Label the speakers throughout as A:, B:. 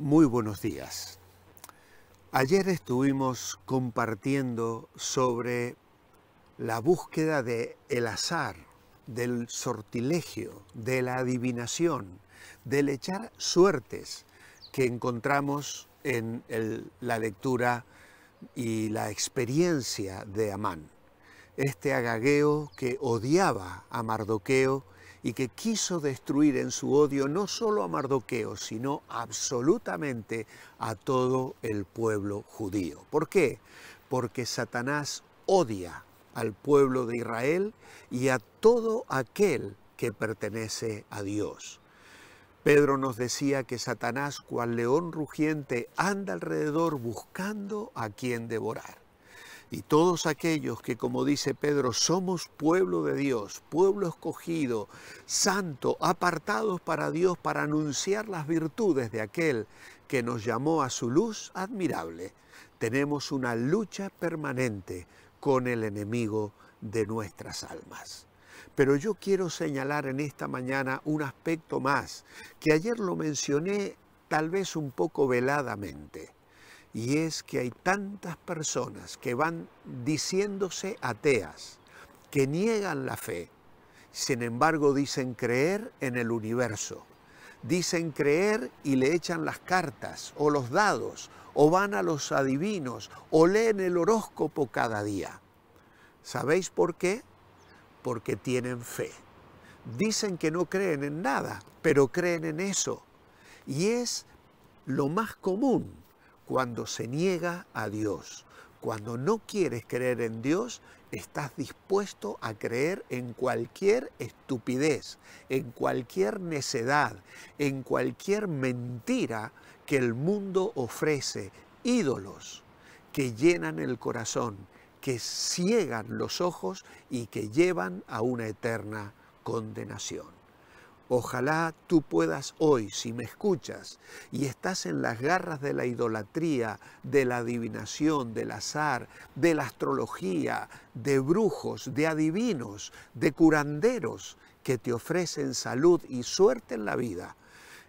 A: Muy buenos días. Ayer estuvimos compartiendo sobre la búsqueda del azar, del sortilegio, de la adivinación, del echar suertes que encontramos en la lectura y la experiencia de Amán. Este Agageo que odiaba a Mardoqueo y que quiso destruir en su odio no solo a Mardoqueo, sino absolutamente a todo el pueblo judío. ¿Por qué? Porque Satanás odia al pueblo de Israel y a todo aquel que pertenece a Dios. Pedro nos decía que Satanás, cual león rugiente, anda alrededor buscando a quien devorar. Y todos aquellos que, como dice Pedro, somos pueblo de Dios, pueblo escogido, santo, apartados para Dios para anunciar las virtudes de aquel que nos llamó a su luz admirable, tenemos una lucha permanente con el enemigo de nuestras almas. Pero yo quiero señalar en esta mañana un aspecto más, que ayer lo mencioné tal vez un poco veladamente. Y es que hay tantas personas que van diciéndose ateas, que niegan la fe, sin embargo dicen creer en el universo, dicen creer y le echan las cartas o los dados, o van a los adivinos, o leen el horóscopo cada día. ¿Sabéis por qué? Porque tienen fe. Dicen que no creen en nada, pero creen en eso. Y es lo más común. Cuando se niega a Dios, cuando no quieres creer en Dios, estás dispuesto a creer en cualquier estupidez, en cualquier necedad, en cualquier mentira que el mundo ofrece, ídolos que llenan el corazón, que ciegan los ojos y que llevan a una eterna condenación. Ojalá tú puedas hoy, si me escuchas y estás en las garras de la idolatría, de la adivinación, del azar, de la astrología, de brujos, de adivinos, de curanderos que te ofrecen salud y suerte en la vida,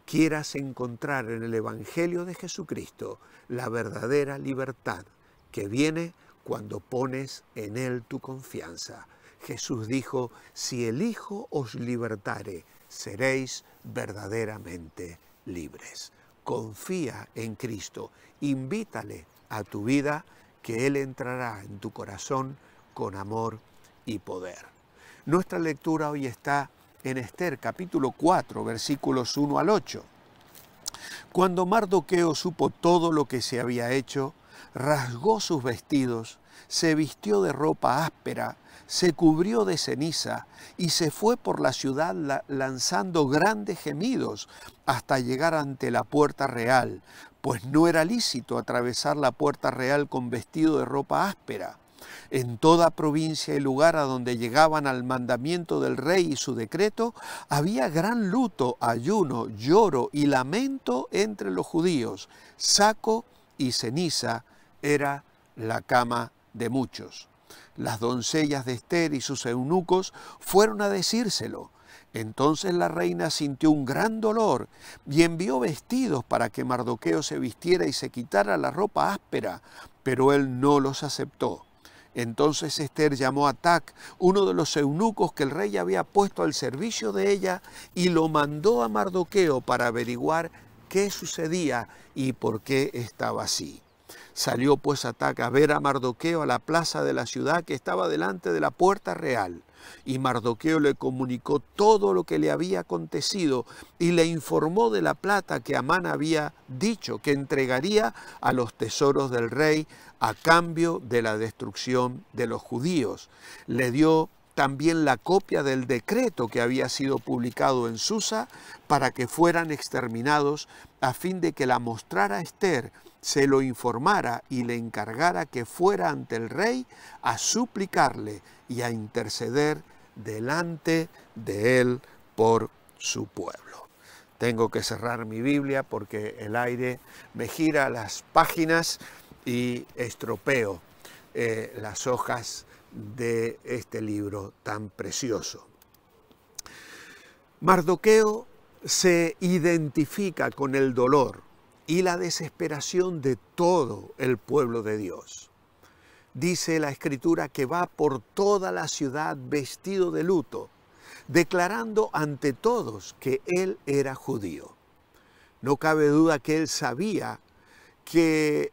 A: quieras encontrar en el Evangelio de Jesucristo la verdadera libertad que viene cuando pones en Él tu confianza. Jesús dijo, si el Hijo os libertare, seréis verdaderamente libres. Confía en Cristo, invítale a tu vida, que Él entrará en tu corazón con amor y poder. Nuestra lectura hoy está en Esther, capítulo 4, versículos 1 al 8. Cuando Mardoqueo supo todo lo que se había hecho, rasgó sus vestidos, se vistió de ropa áspera, se cubrió de ceniza y se fue por la ciudad lanzando grandes gemidos hasta llegar ante la puerta real, pues no era lícito atravesar la puerta real con vestido de ropa áspera. En toda provincia y lugar a donde llegaban al mandamiento del rey y su decreto, había gran luto, ayuno, lloro y lamento entre los judíos. Saco y ceniza era la cama de muchos. Las doncellas de Esther y sus eunucos fueron a decírselo. Entonces la reina sintió un gran dolor y envió vestidos para que Mardoqueo se vistiera y se quitara la ropa áspera, pero él no los aceptó. Entonces Esther llamó a Tac, uno de los eunucos que el rey había puesto al servicio de ella, y lo mandó a Mardoqueo para averiguar qué sucedía y por qué estaba así. Salió pues Tac a ver a Mardoqueo a la plaza de la ciudad que estaba delante de la puerta real. Y Mardoqueo le comunicó todo lo que le había acontecido y le informó de la plata que Amán había dicho que entregaría a los tesoros del rey a cambio de la destrucción de los judíos. Le dio también la copia del decreto que había sido publicado en Susa para que fueran exterminados, a fin de que la mostrara a Esther, se lo informara y le encargara que fuera ante el rey a suplicarle y a interceder delante de él por su pueblo. Tengo que cerrar mi Biblia porque el aire me gira las páginas y estropeo las hojas de este libro tan precioso. Mardoqueo se identifica con el dolor y la desesperación de todo el pueblo de Dios. Dice la Escritura que va por toda la ciudad vestido de luto, declarando ante todos que él era judío. No cabe duda que él sabía que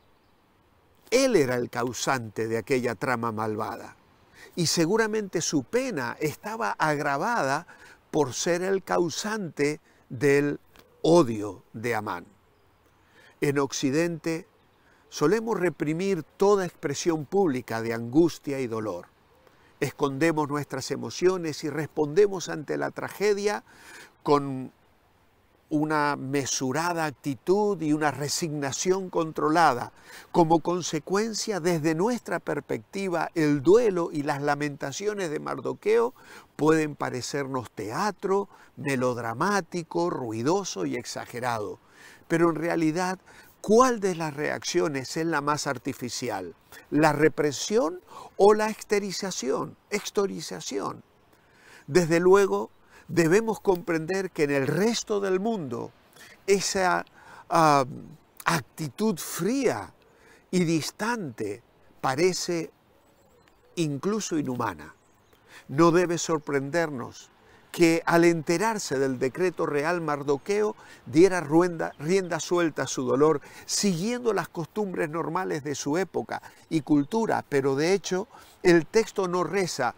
A: él era el causante de aquella trama malvada. Y seguramente su pena estaba agravada por ser el causante del odio de Amán. En Occidente solemos reprimir toda expresión pública de angustia y dolor. Escondemos nuestras emociones y respondemos ante la tragedia con una mesurada actitud y una resignación controlada. Como consecuencia, desde nuestra perspectiva, el duelo y las lamentaciones de Mardoqueo pueden parecernos teatro, melodramático, ruidoso y exagerado. Pero en realidad, ¿cuál de las reacciones es la más artificial? ¿La represión o la exteriorización? Desde luego, debemos comprender que en el resto del mundo esa actitud fría y distante parece incluso inhumana. No debe sorprendernos que al enterarse del decreto real Mardoqueo diera rienda suelta a su dolor, siguiendo las costumbres normales de su época y cultura, pero de hecho el texto no reza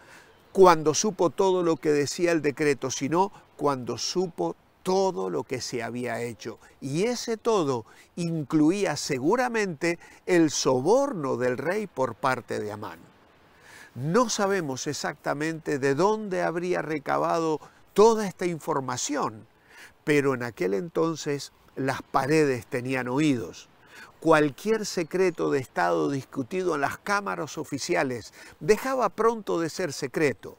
A: cuando supo todo lo que decía el decreto, sino cuando supo todo lo que se había hecho. Y ese todo incluía seguramente el soborno del rey por parte de Amán. No sabemos exactamente de dónde habría recabado toda esta información, pero en aquel entonces las paredes tenían oídos. Cualquier secreto de Estado discutido en las cámaras oficiales dejaba pronto de ser secreto.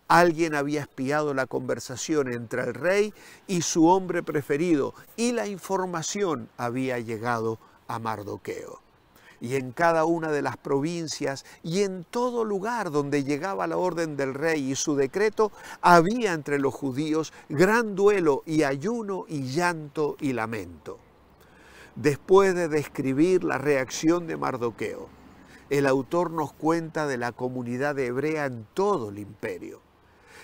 A: Alguien había espiado la conversación entre el rey y su hombre preferido, y la información había llegado a Mardoqueo. Y en cada una de las provincias y en todo lugar donde llegaba la orden del rey y su decreto, había entre los judíos gran duelo y ayuno y llanto y lamento. Después de describir la reacción de Mardoqueo, el autor nos cuenta de la comunidad hebrea en todo el imperio.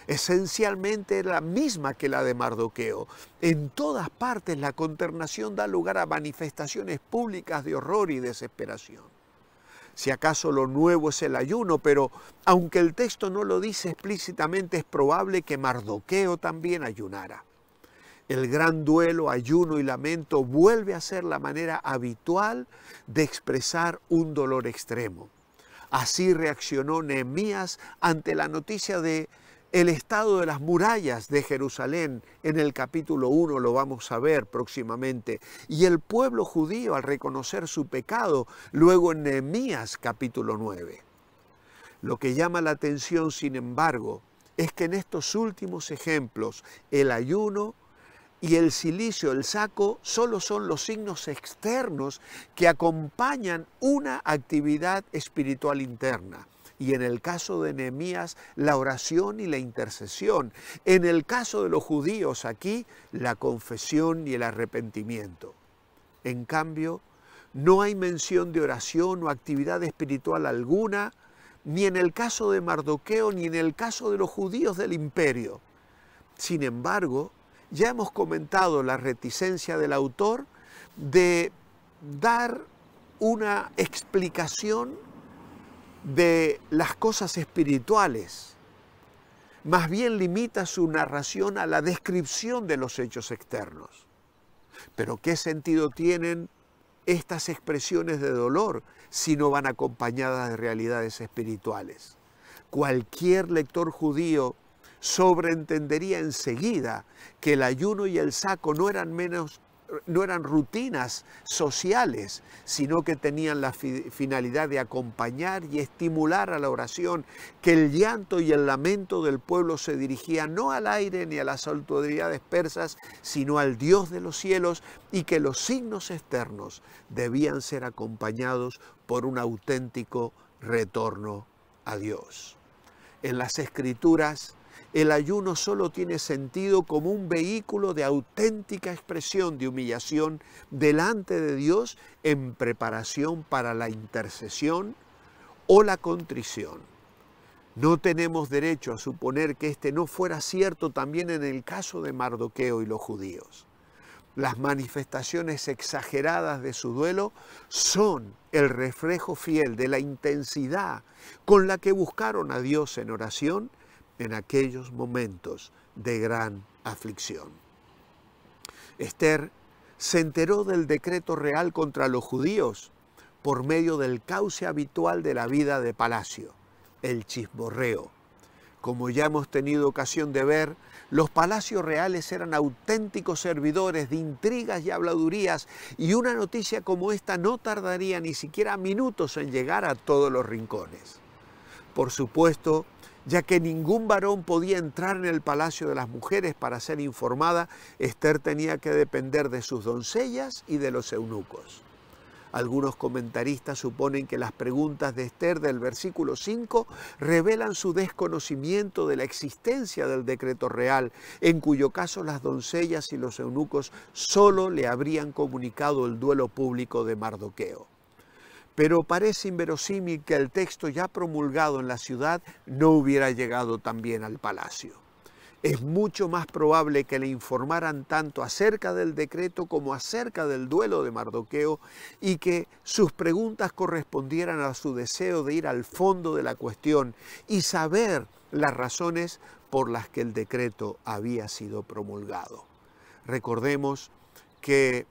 A: Esencialmente era la misma que la de Mardoqueo. En todas partes la consternación da lugar a manifestaciones públicas de horror y desesperación. Si acaso lo nuevo es el ayuno, pero aunque el texto no lo dice explícitamente, es probable que Mardoqueo también ayunara. El gran duelo, ayuno y lamento vuelve a ser la manera habitual de expresar un dolor extremo. Así reaccionó Nehemías ante la noticia de el estado de las murallas de Jerusalén. En el capítulo 1 lo vamos a ver próximamente. Y el pueblo judío al reconocer su pecado, luego en Nehemías capítulo 9. Lo que llama la atención, sin embargo, es que en estos últimos ejemplos, el ayuno y el cilicio, el saco, solo son los signos externos que acompañan una actividad espiritual interna. Y en el caso de Nehemías, la oración y la intercesión. En el caso de los judíos aquí, la confesión y el arrepentimiento. En cambio, no hay mención de oración o actividad espiritual alguna, ni en el caso de Mardoqueo, ni en el caso de los judíos del imperio. Sin embargo, ya hemos comentado la reticencia del autor de dar una explicación de las cosas espirituales. Más bien limita su narración a la descripción de los hechos externos. Pero ¿qué sentido tienen estas expresiones de dolor si no van acompañadas de realidades espirituales? Cualquier lector judío sobreentendería enseguida que el ayuno y el saco no eran rutinas sociales, sino que tenían la finalidad de acompañar y estimular a la oración, que el llanto y el lamento del pueblo se dirigían no al aire ni a las autoridades persas, sino al Dios de los cielos, y que los signos externos debían ser acompañados por un auténtico retorno a Dios. En las Escrituras el ayuno solo tiene sentido como un vehículo de auténtica expresión de humillación delante de Dios en preparación para la intercesión o la contrición. No tenemos derecho a suponer que este no fuera cierto también en el caso de Mardoqueo y los judíos. Las manifestaciones exageradas de su duelo son el reflejo fiel de la intensidad con la que buscaron a Dios en oración en aquellos momentos de gran aflicción. Esther se enteró del decreto real contra los judíos por medio del cauce habitual de la vida de palacio, el chismorreo. Como ya hemos tenido ocasión de ver, los palacios reales eran auténticos servidores de intrigas y habladurías, y una noticia como esta no tardaría ni siquiera minutos en llegar a todos los rincones. Por supuesto, ya que ningún varón podía entrar en el palacio de las mujeres para ser informada, Esther tenía que depender de sus doncellas y de los eunucos. Algunos comentaristas suponen que las preguntas de Esther del versículo 5 revelan su desconocimiento de la existencia del decreto real, en cuyo caso las doncellas y los eunucos solo le habrían comunicado el duelo público de Mardoqueo. Pero parece inverosímil que el texto ya promulgado en la ciudad no hubiera llegado también al palacio. Es mucho más probable que le informaran tanto acerca del decreto como acerca del duelo de Mardoqueo y que sus preguntas correspondieran a su deseo de ir al fondo de la cuestión y saber las razones por las que el decreto había sido promulgado. Recordemos que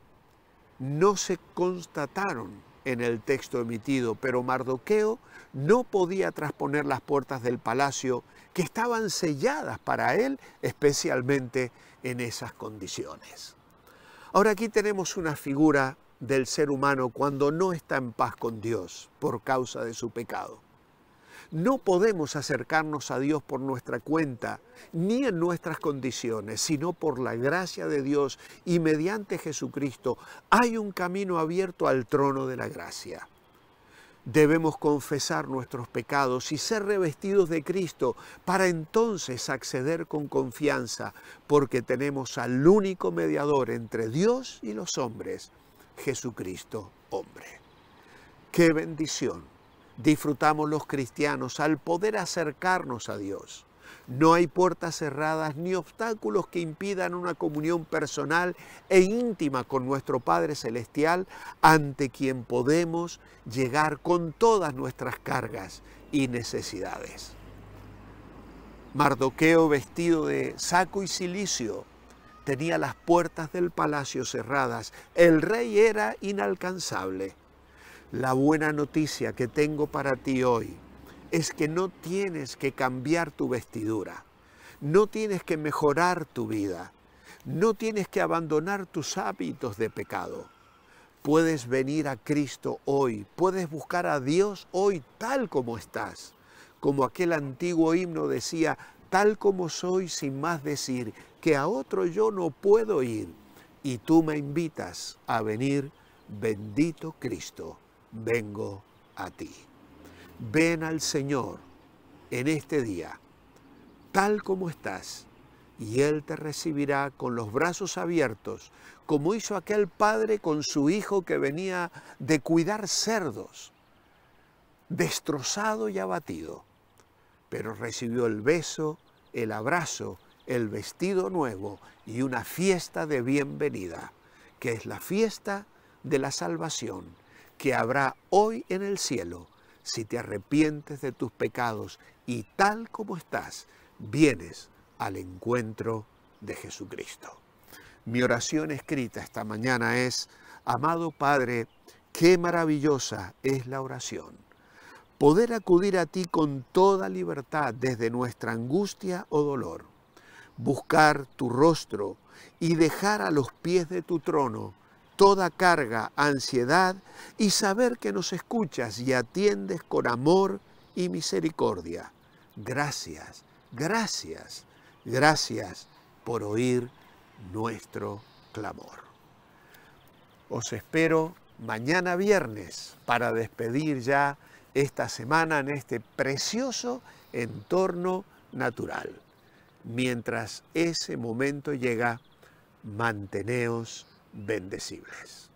A: no se constataron en el texto emitido, pero Mardoqueo no podía trasponer las puertas del palacio que estaban selladas para él, especialmente en esas condiciones. Ahora aquí tenemos una figura del ser humano cuando no está en paz con Dios por causa de su pecado. No podemos acercarnos a Dios por nuestra cuenta, ni en nuestras condiciones, sino por la gracia de Dios, y mediante Jesucristo hay un camino abierto al trono de la gracia. Debemos confesar nuestros pecados y ser revestidos de Cristo para entonces acceder con confianza, porque tenemos al único mediador entre Dios y los hombres, Jesucristo hombre. ¡Qué bendición! Disfrutamos los cristianos al poder acercarnos a Dios. No hay puertas cerradas ni obstáculos que impidan una comunión personal e íntima con nuestro Padre Celestial, ante quien podemos llegar con todas nuestras cargas y necesidades. Mardoqueo, vestido de saco y cilicio, tenía las puertas del palacio cerradas. El rey era inalcanzable. La buena noticia que tengo para ti hoy es que no tienes que cambiar tu vestidura, no tienes que mejorar tu vida, no tienes que abandonar tus hábitos de pecado. Puedes venir a Cristo hoy, puedes buscar a Dios hoy tal como estás. Como aquel antiguo himno decía, tal como soy sin más decir, que a otro yo no puedo ir. Y tú me invitas a venir, bendito Cristo, vengo a ti. Ven al Señor en este día, tal como estás, y Él te recibirá con los brazos abiertos, como hizo aquel padre con su hijo que venía de cuidar cerdos, destrozado y abatido, pero recibió el beso, el abrazo, el vestido nuevo y una fiesta de bienvenida, que es la fiesta de la salvación, que habrá hoy en el cielo, si te arrepientes de tus pecados y tal como estás, vienes al encuentro de Jesucristo. Mi oración escrita esta mañana es, amado Padre, qué maravillosa es la oración. Poder acudir a ti con toda libertad desde nuestra angustia o dolor, buscar tu rostro y dejar a los pies de tu trono toda carga, ansiedad, y saber que nos escuchas y atiendes con amor y misericordia. Gracias, gracias, gracias por oír nuestro clamor. Os espero mañana viernes para despedir ya esta semana en este precioso entorno natural. mientras ese momento llega, manteneos bendecibles.